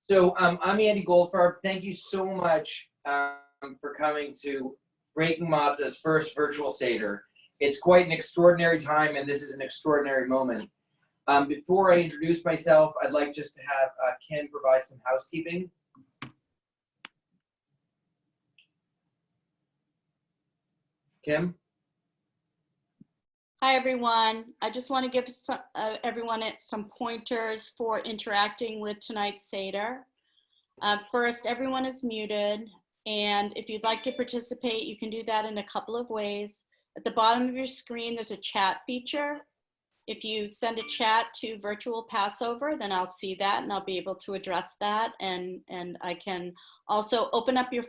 So I'm Andy Goldfarb. Thank you so much for coming to Breaking Matzah's first virtual Seder. It's quite an extraordinary time, and this is an extraordinary moment. Before I introduce myself, I'd like just to have Kim provide some housekeeping. Kim? Hi, everyone. I just want to give everyone some pointers for interacting with tonight's Seder. First, everyone is muted, and if you'd like to participate, you can do that in a couple of ways. At the bottom of your screen, there's a chat feature. If you send a chat to Virtual Passover, then I'll see that and I'll be able to address that. And I can also open up your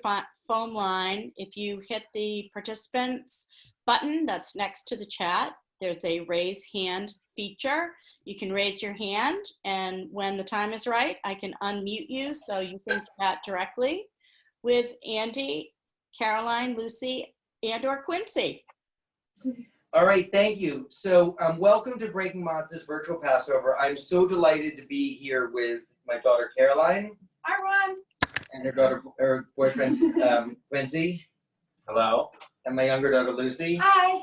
phone line. If you hit the participants button that's next to the chat, there's a raise hand feature. You can raise your hand, and when the time is right, I can unmute you so you can chat directly with Andy, Caroline, Lucy, and or Quincy. All right, thank you. So welcome to Breaking Matzah's virtual Passover. I'm so delighted to be here with my daughter Caroline. Hi, Ron. And her boyfriend Quincy. Hello. And my younger daughter Lucy. Hi.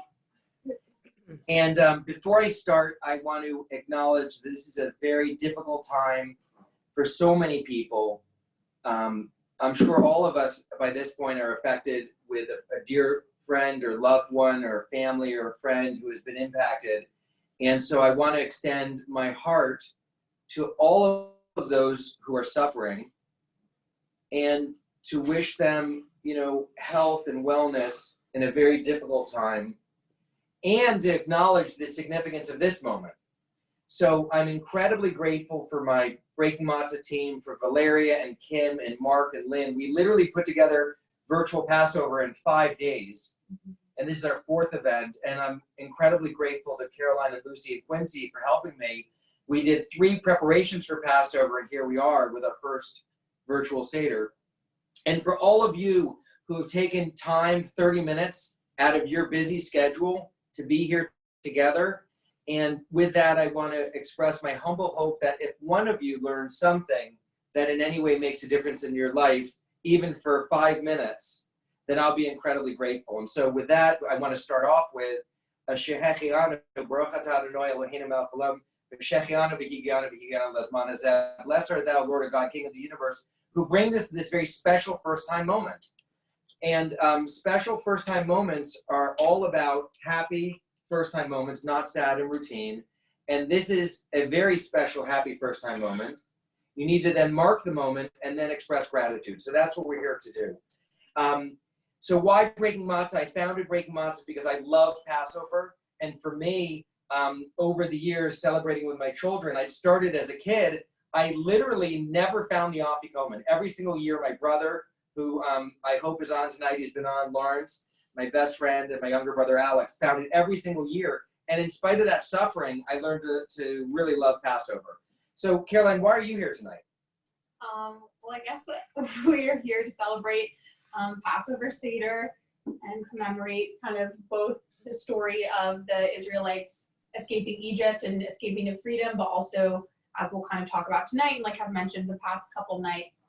And before I start, I want to acknowledge this is a very difficult time for so many people. I'm sure all of us by this point are affected with a dear friend or loved one or family or a friend who has been impacted. And so I want to extend my heart to all of those who are suffering and to wish them, health and wellness in a very difficult time, and to acknowledge the significance of this moment. So I'm incredibly grateful for my Breaking Matzah team, for Valeria and Kim and Mark and Lynn. We literally put together virtual Passover in 5 days. And this is our 4th event. And I'm incredibly grateful to Caroline and Lucy and Quincy for helping me. We did 3 preparations for Passover, and here we are with our first virtual Seder. And for all of you who have taken time, 30 minutes out of your busy schedule to be here together. And with that, I want to express my humble hope that if one of you learns something that in any way makes a difference in your life, even for 5 minutes, then I'll be incredibly grateful. And so with that, I want to start off with a Shehechianu, Baruch atah Adonai Eloheinu melech haolam, Shehechianu v'higianu v'higianu lazman hazeh. Blessed art thou, Lord of God, King of the universe, who brings us to this very special first-time moment. And special first-time moments are all about happy first-time moments, not sad and routine. And this is a very special, happy first-time moment. You need to then mark the moment and then express gratitude. So that's what we're here to do. So why Breaking Matzah? I founded Breaking Matzah because I love Passover. And for me, over the years, celebrating with my children, I started as a kid. I literally never found the afikoman. Every single year, my brother, who I hope is on tonight, he's been on, Lawrence, my best friend, and my younger brother, Alex, found it every single year. And in spite of that suffering, I learned to really love Passover. So, Caroline, why are you here tonight? Well, I guess we are here to celebrate Passover Seder and commemorate kind of both the story of the Israelites escaping Egypt and escaping to freedom, but also, as we'll kind of talk about tonight, and like I've mentioned the past couple nights,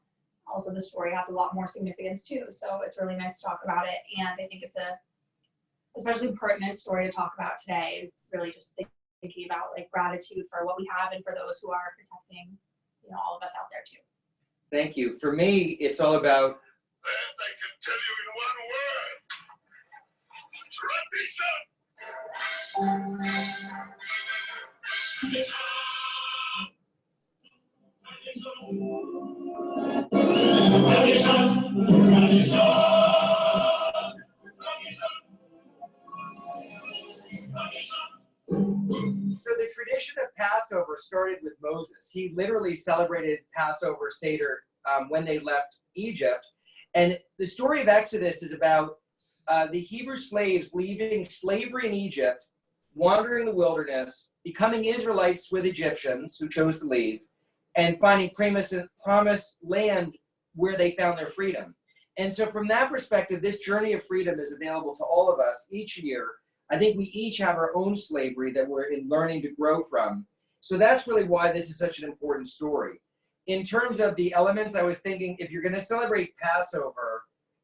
also the story has a lot more significance too. So it's really nice to talk about it. And I think it's a especially pertinent story to talk about today, and really just thinking about like gratitude for what we have and for those who are protecting, all of us out there too. Thank you. For me, it's all about. And I can tell you in one word, tradition. So the tradition of Passover started with Moses. He literally celebrated Passover Seder when they left Egypt. And the story of Exodus is about the Hebrew slaves leaving slavery in Egypt, wandering the wilderness, becoming Israelites with Egyptians who chose to leave, and finding promised land where they found their freedom. And so from that perspective, this journey of freedom is available to all of us each year. I think we each have our own slavery that we're in learning to grow from. So that's really why this is such an important story. In terms of the elements, I was thinking if you're going to celebrate Passover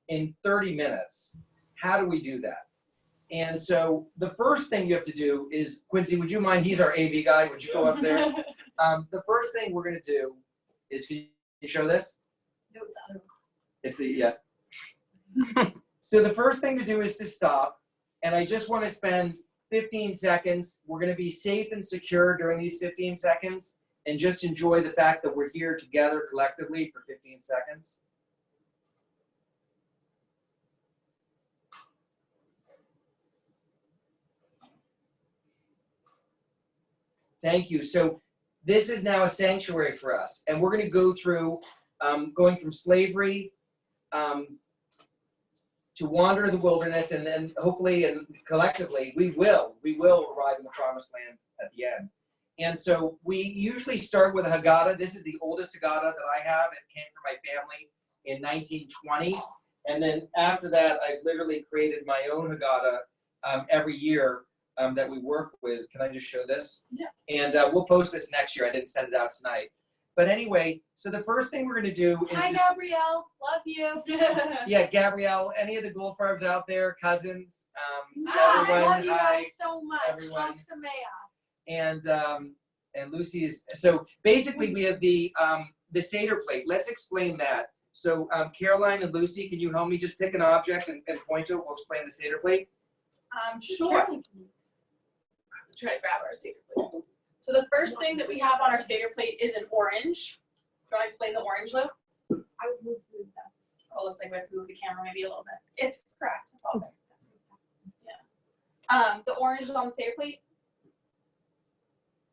in 30 minutes, how do we do that? And so the first thing you have to do is, Quincy, would you mind? He's our AV guy. Would you go up there? The first thing we're going to do is, can you show this? No, it's the other one. It's the, yeah. So the first thing to do is to stop. And I just want to spend 15 seconds. We're going to be safe and secure during these 15 seconds and just enjoy the fact that we're here together collectively for 15 seconds. Thank you. So this is now a sanctuary for us, and we're going to go through going from slavery to wander in the wilderness, and then hopefully and collectively we will arrive in the promised land at the end. And so we usually start with a Haggadah. This is the oldest Haggadah that I have. It came from my family in 1920, and then after that I've literally created my own Haggadah every year that we work with. Can I just show this? Yeah. And we'll post this next year. I didn't send it out tonight. But anyway, so the first thing we're going to do is Hi, Gabrielle. Love you. yeah, Gabrielle, any of the Goldfarbs out there, cousins, I everyone, love you hi, guys so much. everyone. Samea. And Lucy is, so basically we have the Seder plate. Let's explain that. So Caroline and Lucy, can you help me just pick an object and point to it? We'll explain the Seder plate. Sure. Try to grab our Seder plate. So the first thing that we have on our Seder plate is an orange. Do you want to explain the orange, Lou? I would move that. Oh, it looks like we have to move the camera maybe a little bit. It's correct. It's all good. Yeah. The orange is on the Seder plate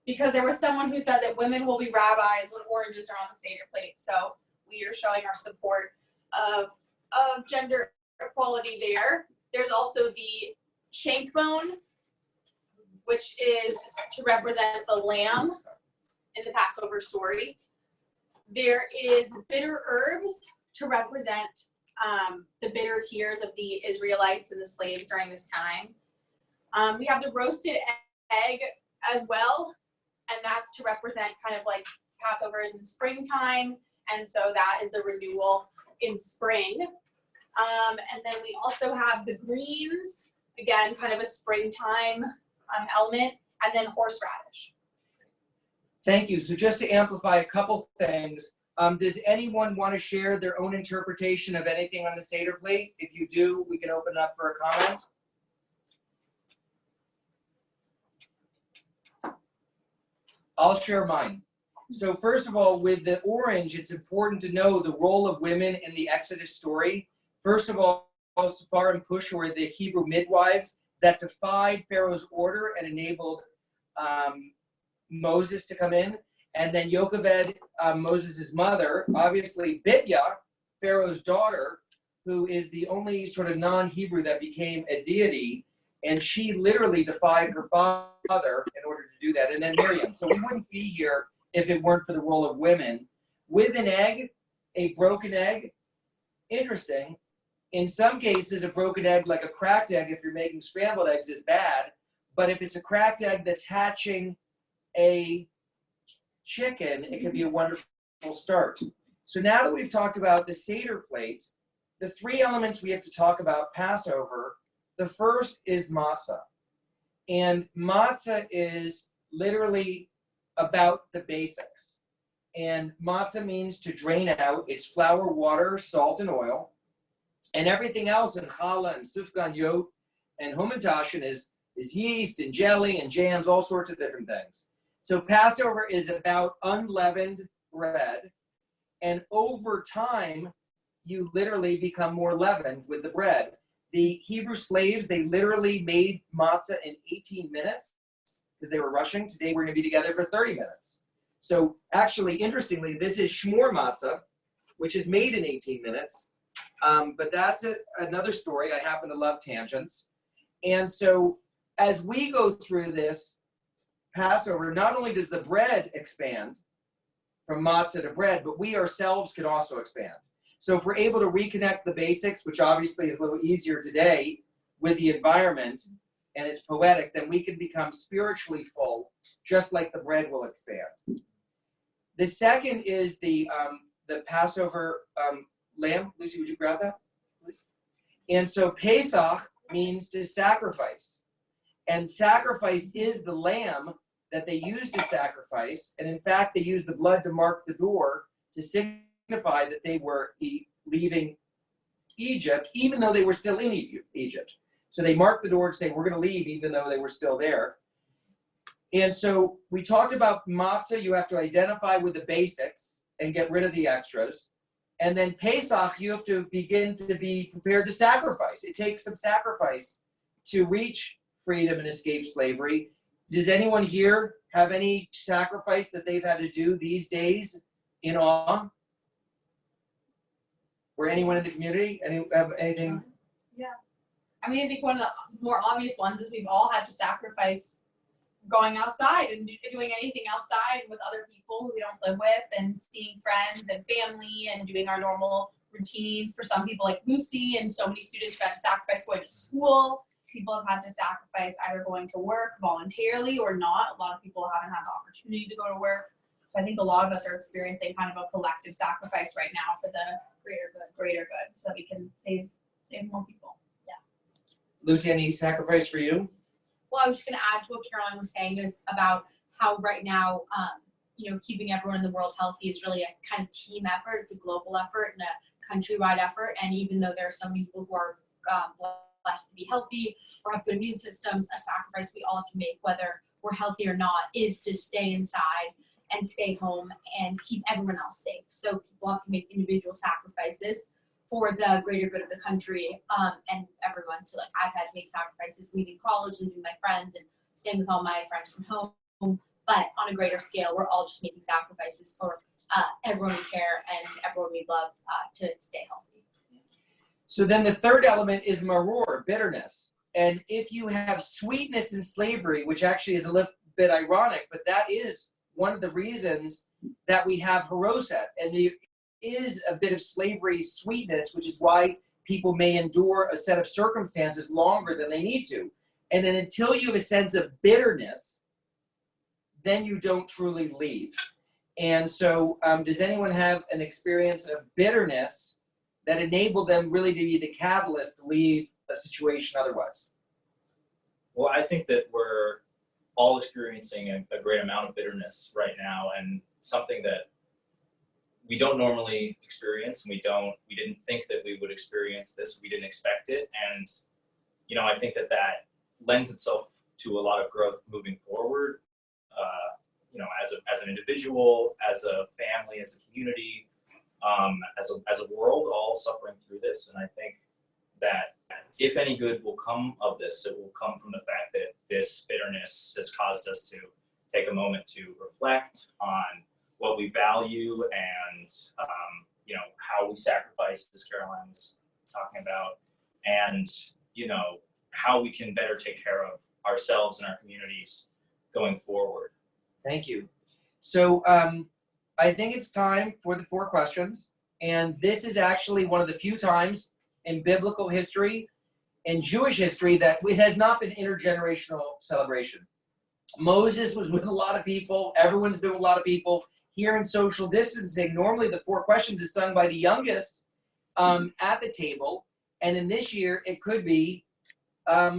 because there was someone who said that women will be rabbis when oranges are on the Seder plate. So we are showing our support of gender equality there. There's also the shank bone, which is to represent the lamb in the Passover story. There is bitter herbs to represent the bitter tears of the Israelites and the slaves during this time. We have the roasted egg as well, and that's to represent kind of like Passover is in springtime, and so that is the renewal in spring. And then we also have the greens, again, kind of a springtime element, and then horseradish. Thank you. So just to amplify a couple things, does anyone want to share their own interpretation of anything on the Seder plate? If you do, we can open up for a comment. I'll share mine. So first of all, with the orange, it's important to know the role of women in the Exodus story. First of all, Safar and Push were the Hebrew midwives that defied Pharaoh's order and enabled Moses to come in. And then Yocheved, Moses' mother, obviously Bitya, Pharaoh's daughter, who is the only sort of non-Hebrew that became a deity, and she literally defied her father in order to do that. And then Miriam. So we wouldn't be here if it weren't for the role of women. With an egg, a broken egg, interesting. In some cases, a broken egg, like a cracked egg, if you're making scrambled eggs, is bad. But if it's a cracked egg that's hatching a chicken, it can be a wonderful start. So now that we've talked about the Seder plate, the three elements we have to talk about Passover, the first is matzah. And matzah is literally about the basics. And matzah means to drain out. It's flour, water, salt, and oil. And everything else in challah and sufgan yot and humantashen is yeast and jelly and jams, all sorts of different things. So Passover is about unleavened bread. And over time, you literally become more leavened with the bread. The Hebrew slaves, they literally made matzah in 18 minutes because they were rushing. Today we're going to be together for 30 minutes. So actually, interestingly, this is shmur matzah, which is made in 18 minutes. But that's another story. I happen to love tangents. And so as we go through this Passover, not only does the bread expand from matzah to bread, but we ourselves can also expand. So if we're able to reconnect the basics, which obviously is a little easier today with the environment, and it's poetic, then we can become spiritually full, just like the bread will expand. The second is the Passover lamb. Lucy, would you grab that, please? And so Pesach means to sacrifice. And sacrifice is the lamb that they used to sacrifice. And in fact, they used the blood to mark the door to signify that they were leaving Egypt, even though they were still in Egypt. So they marked the door to say, we're going to leave, even though they were still there. And so we talked about matzah. You have to identify with the basics and get rid of the extras. And then Pesach, you have to begin to be prepared to sacrifice. It takes some sacrifice to reach freedom and escape slavery. Does anyone here have any sacrifice that they've had to do these days in awe? Or anyone in the community? Have anything? Yeah. I mean, I think one of the more obvious ones is we've all had to sacrifice going outside and doing anything outside with other people who we don't live with, and seeing friends and family and doing our normal routines. For some people like Lucy and so many students who had to sacrifice going to school. People have had to sacrifice either going to work voluntarily or not. A lot of people haven't had the opportunity to go to work. So I think a lot of us are experiencing kind of a collective sacrifice right now for the greater good, so that we can save more people. Yeah. Lucy, any sacrifice for you? Well, I was just going to add to what Caroline was saying is about how right now, keeping everyone in the world healthy is really a kind of team effort. It's a global effort and a countrywide effort. And even though there are so many people who are blessed to be healthy or have good immune systems, a sacrifice we all have to make, whether we're healthy or not, is to stay inside and stay home and keep everyone else safe. So people have to make individual sacrifices for the greater good of the country and everyone. So like I've had to make sacrifices leaving college, leaving my friends, and staying with all my friends from home. But on a greater scale, we're all just making sacrifices for everyone we care and everyone we love to stay healthy. So then the third element is maror, bitterness. And if you have sweetness in slavery, which actually is a little bit ironic, but that is one of the reasons that we have haroset. And there is a bit of slavery sweetness, which is why people may endure a set of circumstances longer than they need to. And then until you have a sense of bitterness, then you don't truly leave. And so does anyone have an experience of bitterness that enabled them really to be the catalyst to leave a situation otherwise? Well, I think that we're all experiencing a great amount of bitterness right now, and something that we don't normally experience, and we didn't think that we would experience this. We didn't expect it, and I think that lends itself to a lot of growth moving forward. As an individual, as a family, as a community, as a world, all suffering through this. And I think that if any good will come of this, it will come from the fact that this bitterness has caused us to take a moment to reflect on what we value and how we sacrifice, as Caroline was talking about, and how we can better take care of ourselves and our communities going forward. Thank you. So I think it's time for the 4 questions. And this is actually one of the few times in biblical history and Jewish history that it has not been intergenerational celebration. Moses was with a lot of people. Everyone's been with a lot of people. Here in social distancing, normally the 4 questions is sung by the youngest at the table. And in this year, it could be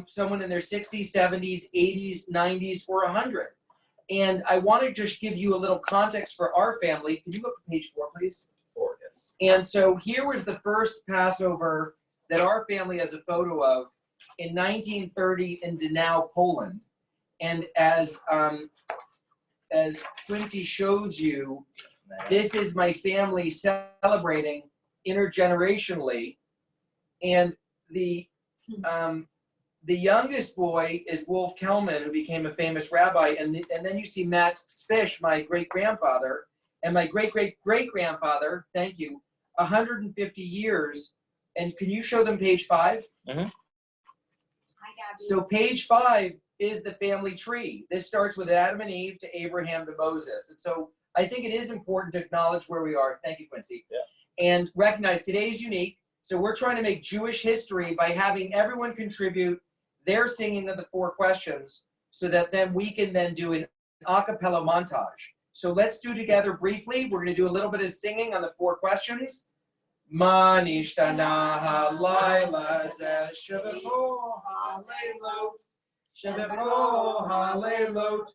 someone in their 60s, 70s, 80s, 90s, or 100. And I want to just give you a little context for our family. Can you go to page 4, please? 4, yes. And so here was the first Passover that our family has a photo of in 1930 in Dachau, Poland. And as Quincy shows you, this is my family celebrating intergenerationally. And the youngest boy is Wolf Kelman, who became a famous rabbi. And then you see Matt Spish, my great-grandfather, and my great-great-great-grandfather, thank you, 150 years. And can you show them page 5? Mm-hmm. Hi, Gabby. So page 5 is the family tree. This starts with Adam and Eve to Abraham to Moses. And so I think it is important to acknowledge where we are. Thank you, Quincy. Yeah. And recognize today's unique. So we're trying to make Jewish history by having everyone contribute their singing of the 4 questions so that then we can then do an a cappella montage. So let's do together briefly. We're going to do a little bit of singing on the 4 questions. Manishtana halayla zeh shabbat haleilot shabbat haleilot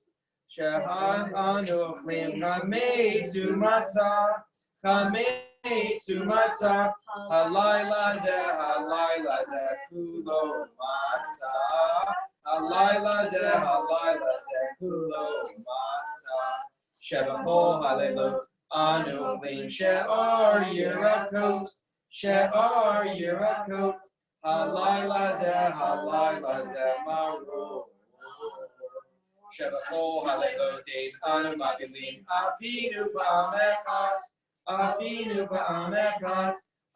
shehad anuflim kameitzu matzah kameitzu matzah halayla zeh kulo matzah halayla zeh kulo matzah shabbat haleilot Anuflim she'ar yirakot, she'ar yirakot, halayla zeh maror. Shebacho halelotein anu mabilim, afinu pa'amechat,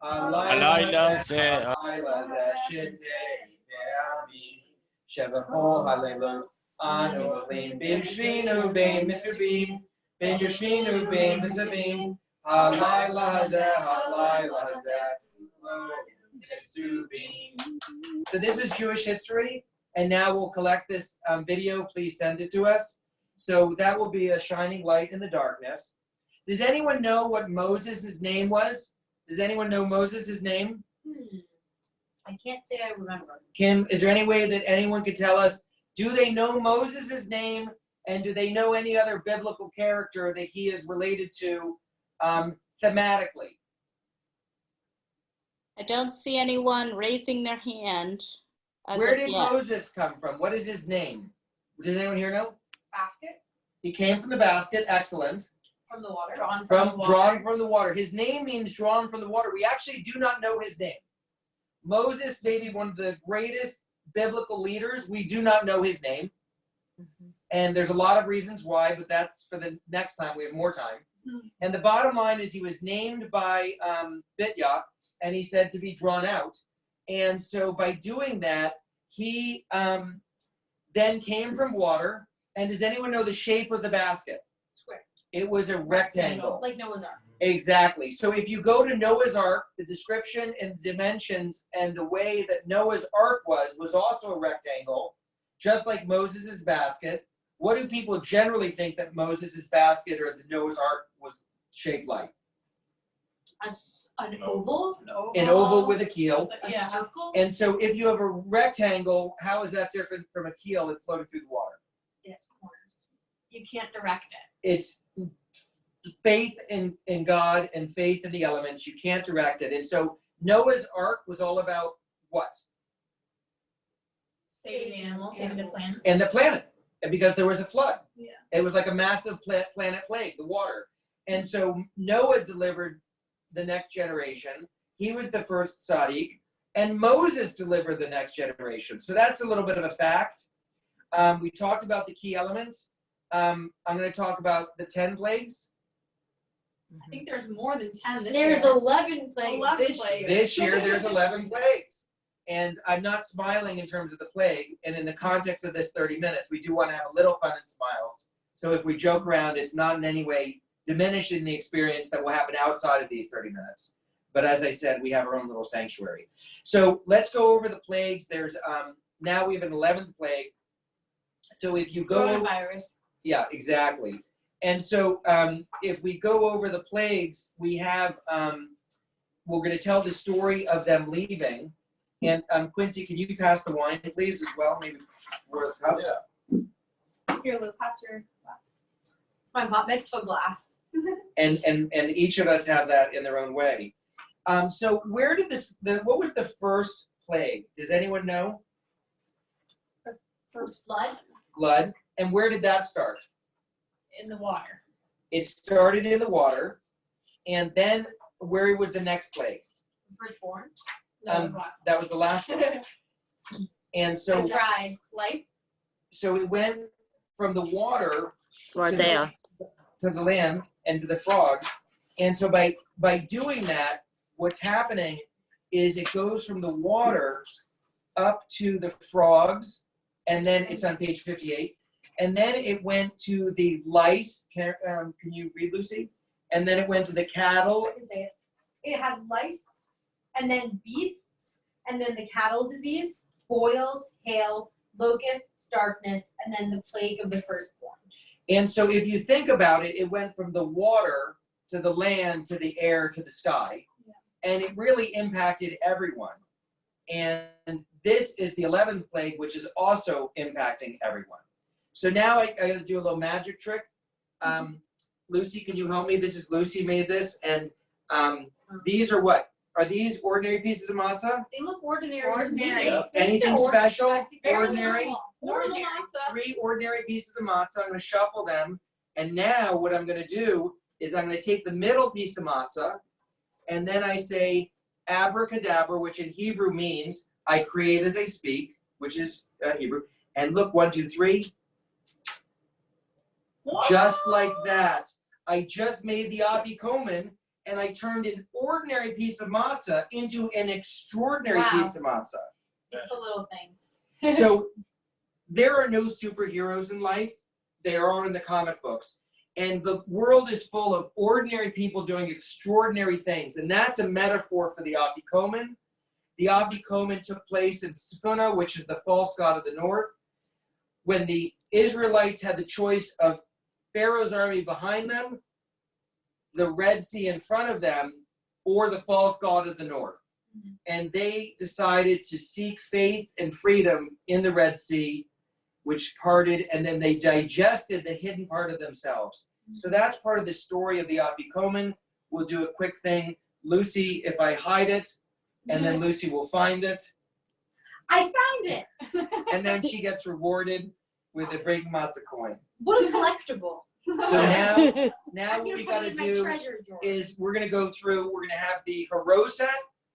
halayla zeh shitei pe'amim. Shebacho halelot anuflim bimshvinu bein misubim, Ben Yoshvinu, Ben Misavim, Halayla Hazeh, Mesubim. So this was Jewish history, and now we'll collect this video. Please send it to us. So that will be a shining light in the darkness. Does anyone know what Moses' name was? Does anyone know Moses' name? I can't say I remember. Kim, is there any way that anyone could tell us, do they know Moses' name? And do they know any other biblical character that he is related to thematically? I don't see anyone raising their hand. Where did Moses come from? What is his name? Does anyone here know? Basket He came from the basket. Excellent. from the water. Drawn from the water. His name means drawn from the water. We actually do not know his name. Moses may be one of the greatest biblical leaders. We do not know his name. And there's a lot of reasons why, but that's for the next time. We have more time. And the bottom line is he was named by Bitya, and he said to be drawn out. And so by doing that, he then came from water. And does anyone know the shape of the basket? Square. It was a rectangle. Like Noah's Ark. Exactly. So if you go to Noah's Ark, the description and dimensions and the way that Noah's Ark was also a rectangle, just like Moses' basket. What do people generally think that Moses' basket or the Noah's Ark was shaped like? An oval? An oval with a keel. A circle? And so if you have a rectangle, how is that different from a keel that floated through the water? It has corners. You can't direct it. It's faith in God and faith in the elements. You can't direct it. And so Noah's Ark was all about what? Saving animals, saving the planet. And the planet. And because there was a flood. Yeah. It was like a massive planet plague, the water. And so Noah delivered the next generation. He was the first Sadiq. And Moses delivered the next generation. So that's a little bit of a fact. We talked about the key elements. I'm going to talk about the 10 plagues. I think there's more than 10 this There's year. 11 plagues 11 this plagues. year. This year, there's 11 plagues. And I'm not smiling in terms of the plague. And in the context of this 30 minutes, we do want to have a little fun and smiles. So if we joke around, it's not in any way diminishing the experience that will happen outside of these 30 minutes. But as I said, we have our own little sanctuary. So let's go over the plagues. There's now we have an 11th plague. So if you go, Coronavirus. yeah, exactly. And so if we go over the plagues, we have we're going to tell the story of them leaving. And Quincy, can you pass the wine, please, as well? Maybe where the cups. Yeah. Here, Lou, pass your glass. It's my bat mitzvah glass. And each of us have that in their own way. So where did what was the first plague? Does anyone know? First flood. Blood. And where did that start? In the water. It started in the water. And then where was the next plague? Firstborn. That was the last That was the last one. And so, I tried. Lice. so it went from the water Right there. to the land and to the frogs. And so by doing that, what's happening is it goes from the water up to the frogs, and then it's on page 58. And then it went to the lice. Can you read, Lucy? And then it went to the cattle. I can say it. It had lice, and then beasts, and then the cattle disease, boils, hail, locusts, darkness, and then the plague of the firstborn. And so if you think about it, it went from the water to the land to the air to the sky. And it really impacted everyone. And this is the 11th plague, which is also impacting everyone. So now I gotta do a little magic trick. Lucy, can you help me? This is Lucy made this. And these are what? Are these ordinary pieces of matzah? They look ordinary. Ordinary. Yeah. Anything special? Ordinary? Normal matzah. 3 ordinary pieces of matzah. I'm gonna shuffle them. And now what I'm gonna do is I'm gonna take the middle piece of matzah, and then I say abracadabra, which in Hebrew means I create as I speak, which is Hebrew. And look, 1, 2, 3. Just like that. I just made the afikomen, and I turned an ordinary piece of matzah into an extraordinary Wow. piece of matzah. It's the little things. So there are no superheroes in life. They are in the comic books. And the world is full of ordinary people doing extraordinary things. And that's a metaphor for the afikomen. The afikomen took place in Sifuna, which is the false god of the north. When the Israelites had the choice of Pharaoh's army behind them, the Red Sea in front of them, or the false god of the north. And they decided to seek faith and freedom in the Red Sea, which parted, and then they digested the hidden part of themselves. So that's part of the story of the afikomen. We'll do a quick thing. Lucy, if I hide it, and then Lucy will find it, I found it. and then she gets rewarded with a break matzah coin. What a collectible. So now I'm what gonna we put gotta it in my do treasure drawer. is we're gonna go through, we're gonna have the haroset,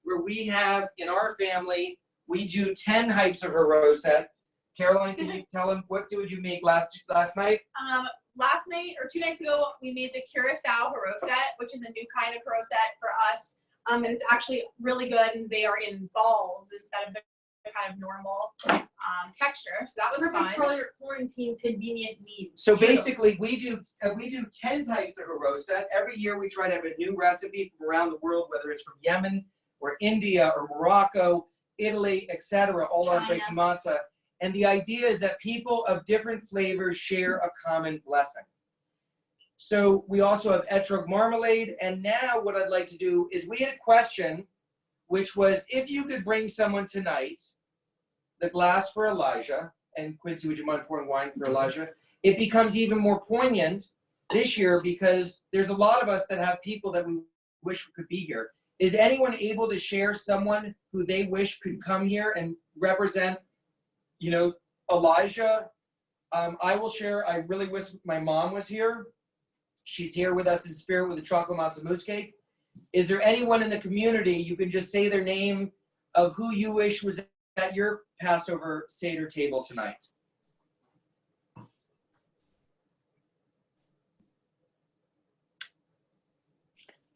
where we have, in our family, we do 10 types of haroset. Caroline, can you tell them, what did you make last night? Last night or 2 nights ago, we made the curacao haroset, which is a new kind of haroset for us. And it's actually really good, and they are in balls instead of the kind of normal texture. So that was Perfect fun. for your quarantine convenient needs. So basically, we do 10 types of haroset. Every year we try to have a new recipe from around the world, whether it's from Yemen or India or Morocco, Italy, etc., all on China. breaking matzah. And the idea is that people of different flavors share a common blessing. So we also have etrog marmalade. And now what I'd like to do is we had a question, which was, if you could bring someone tonight, the glass for Elijah, and Quincy, would you mind pouring wine for Elijah? It becomes even more poignant this year because there's a lot of us that have people that we wish could be here. Is anyone able to share someone who they wish could come here and represent, Elijah? I will share. I really wish my mom was here. She's here with us in spirit with the chocolate matzo mousse cake. Is there anyone in the community, you can just say their name, of who you wish was at your Passover Seder table tonight?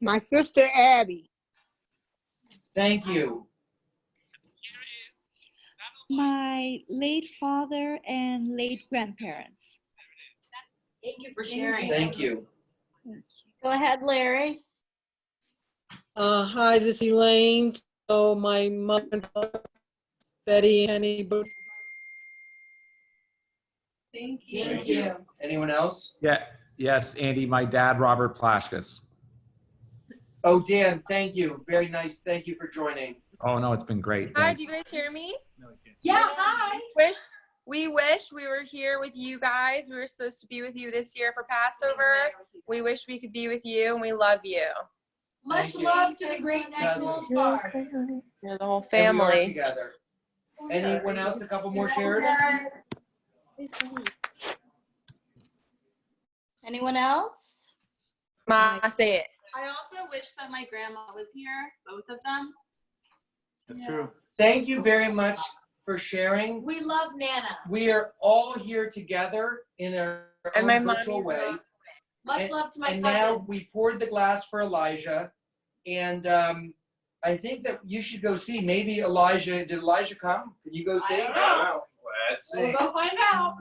My sister Abby. Thank you. My late father and late grandparents. Thank you for sharing. Thank you. Go ahead, Larry. Hi, this is Elaine. So my mother and father, Betty and Henny. Thank you. Thank you. Anyone else? Yeah, yes, Andy, my dad, Robert Plashkas. Oh, Dan, thank you. Very nice. Thank you for joining. Oh, no, it's been great. Hi, Thank do you guys hear me? Yeah, hi. We wish we were here with you guys. We were supposed to be with you this year for Passover. We wish we could be with you, and we love you. Much Thank you. love to the Great Neck Little Stars. You're the whole And we are family. together. Anyone else? A couple more shares? Anyone else? Ma, say it. I also wish that my grandma was here, both of them. That's true. Thank you very much for sharing. We love Nana. We are all here together in our And own my virtual mommy's way. not. Much love to my And cousins. now we poured the glass for Elijah. And I think that you should go see. Maybe Elijah, did Elijah come? Can you go see? I don't know. Let's see. We'll go find out.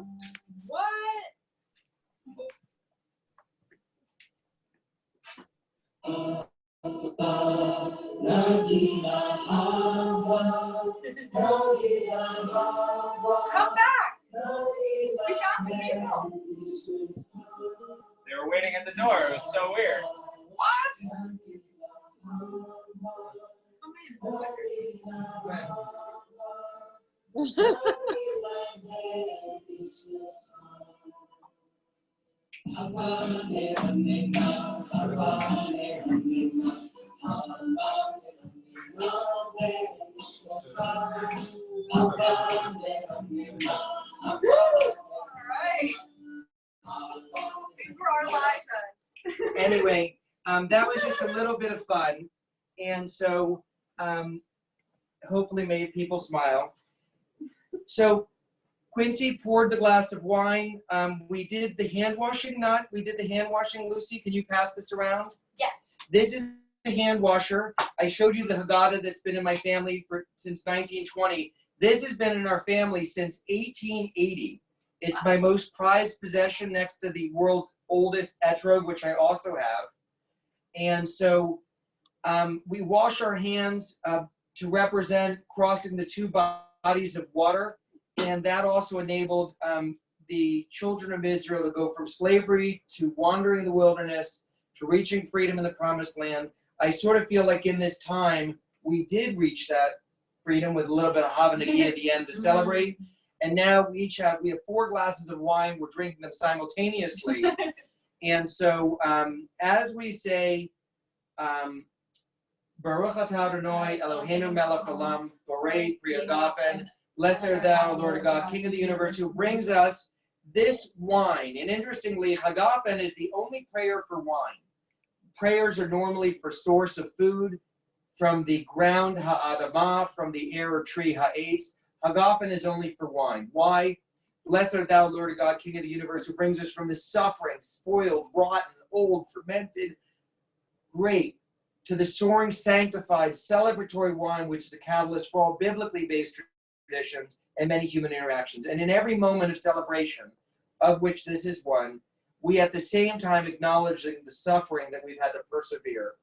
What? Come back. They were waiting at the door. It was so weird. What? Alright. These were our Elijahs. Anyway, that was just a little bit of fun, and so hopefully made people smile. So Quincy poured the glass of wine. We did the hand washing, Lucy. Can you pass this around? Yes. This is the hand washer. I showed you the Haggadah that's been in my family since 1920. This has been in our family since 1880. It's my most prized possession next to the world's oldest etrog, which I also have. And so we wash our hands to represent crossing the two bodies of water. And that also enabled the children of Israel to go from slavery to wandering in the wilderness to reaching freedom in the promised land. I sort of feel like in this time, we did reach that freedom with a little bit of Hava Nagia at the end to celebrate. And now we have 4 glasses of wine. We're drinking them simultaneously. And so as we say, Baruch atah Adonai Eloheinu melech haolam, borei pri hagafen, blessed art thou, Lord God, King of the universe, who brings us this wine. And interestingly, hagafen is the only prayer for wine. Prayers are normally for source of food, from the ground, ha'adamah, from the air or tree, ha'etz. Hagafen is only for wine. Why? Blessed art thou, Lord God, King of the universe, who brings us from the suffering, spoiled, rotten, old, fermented grape to the soaring, sanctified, celebratory wine, which is a catalyst for all biblically based traditions and many human interactions. And in every moment of celebration, of which this is one, we at the same time acknowledging the suffering that we've had to persevere.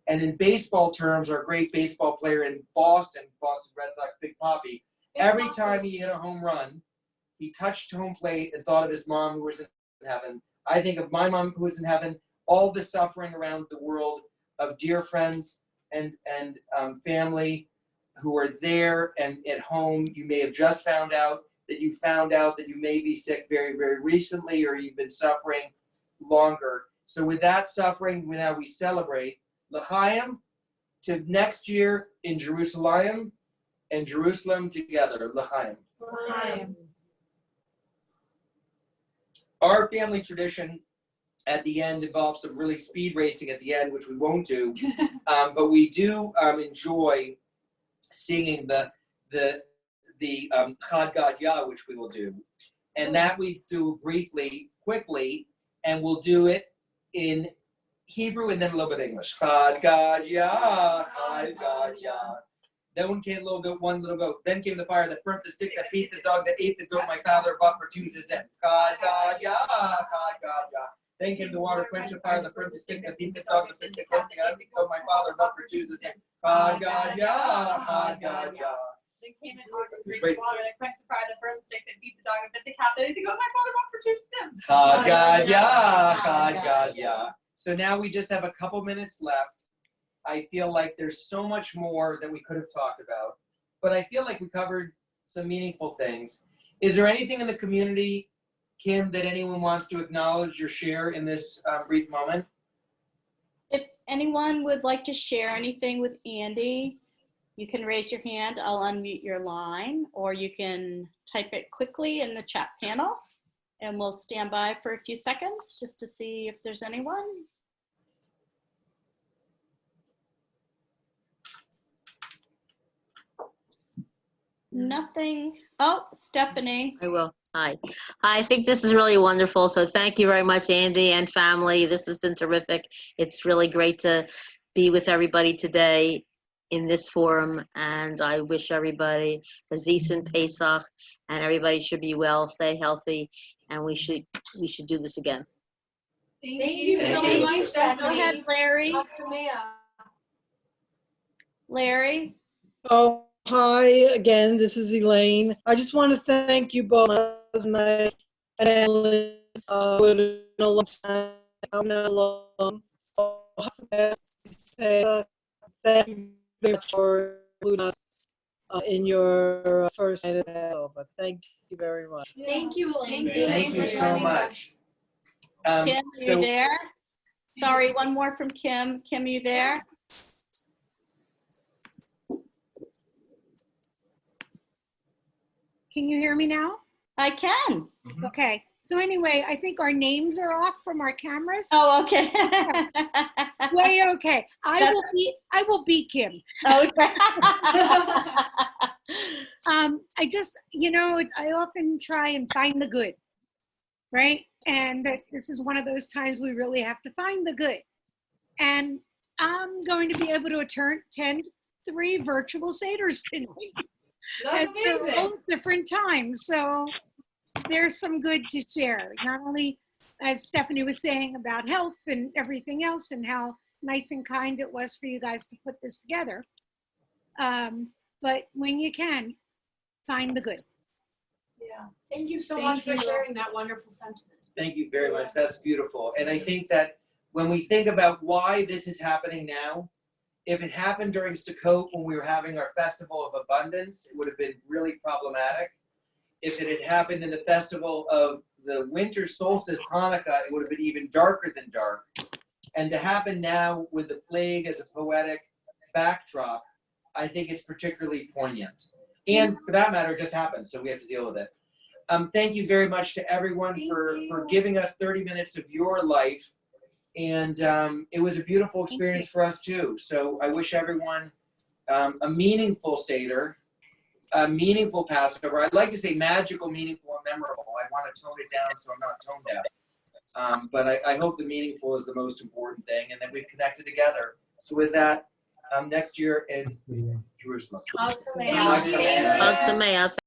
And in baseball terms, our great baseball player in Boston Red Sox, Big Papi, every time he hit a home run, he touched home plate and thought of his mom who was in heaven. I think of my mom who was in heaven, all the suffering around the world of dear friends and family who are there and at home. You may have just found out that you may be sick very, very recently, or you've been suffering longer. So with that suffering, now we celebrate L'chaim to next year in Jerusalem and Jerusalem together. L'chaim. L'chaim. Our family tradition at the end involves some really speed racing at the end, which we won't do, but we do enjoy singing the Chad Gad Yah, which we will do, and that we do briefly, quickly, and we'll do it in Hebrew and then a little bit English. Chad Gad Yah, Chad Gad Yah. Then came one little goat. Then came the fire that burnt the stick, that beat the dog, that ate the goat. My father bought for two zizim. Chad Gad Yah, Chad Gad Yah. Then came the water, quench the fire that burnt the stick, that beat the dog, that bit the goat. The goat. My father bought for two zizim. Chad Gad Yah, Chad Gad Yah. Then came in August, drinking water, that quenched the fire that burned the stick, that beat the dog, and bit the cat, that ate the goat. My father bought for two zizim. Chad Gad Yah, Chad Gad Yah. So now we just have a couple minutes left. I feel like there's so much more that we could have talked about, but I feel like we covered some meaningful things. Is there anything in the community, Kim, that anyone wants to acknowledge or share in this brief moment? If anyone would like to share anything with Andy, you can raise your hand. I'll unmute your line, or you can type it quickly in the chat panel, and we'll stand by for a few seconds just to see if there's anyone. Nothing. Oh, Stephanie. I will. Hi. I think this is really wonderful. So thank you very much, Andy and family. This has been terrific. It's really great to be with everybody today in this forum. And I wish everybody a decent Pesach, and everybody should be well, stay healthy, and we should do this again. Thank you so Thank you. much, Stephanie. Go ahead, Larry. Samea. Larry. Oh, hi again. This is Elaine. I just want to thank you both, my husband and family, With a long time, I'm not alone. So, thank you very much for including us in your first night at Passover. But thank you very much. Thank you, Elaine. Thank you so much. Kim, you So there? Sorry, one more from Kim. Kim, you there? Can you hear me now? I can. Okay. So anyway, I think our names are off from our cameras. Oh, okay. Way okay. I will beat Kim. Okay. I just, I often try and find the good, right? And that this is one of those times we really have to find the good. And I'm going to be able to attend 3 virtual Seders tonight. That's At amazing. all different times. So there's some good to share. Not only, as Stephanie was saying, about health and everything else and how nice and kind it was for you guys to put this together. But when you can, find the good. Yeah. Thank you so Thank much for you. sharing that wonderful sentiment. thank you very much. That's beautiful. And I think that when we think about why this is happening now, if it happened during Sukkot when we were having our festival of abundance, it would have been really problematic. If it had happened in the festival of the winter solstice, Hanukkah, it would have been even darker than dark. And to happen now with the plague as a poetic backdrop, I think it's particularly poignant. And for that matter, it just happened, so we have to deal with it. Thank you very much to everyone for giving us 30 minutes of your life. And it was a beautiful experience for us too. So I wish everyone a meaningful Seder, a meaningful Passover. I'd like to say magical, meaningful, and memorable. I want to tone it down so I'm not tone deaf. But I hope the meaningful is the most important thing, and that we've connected together. So with that, next year in Jerusalem. Awesome. Awesome.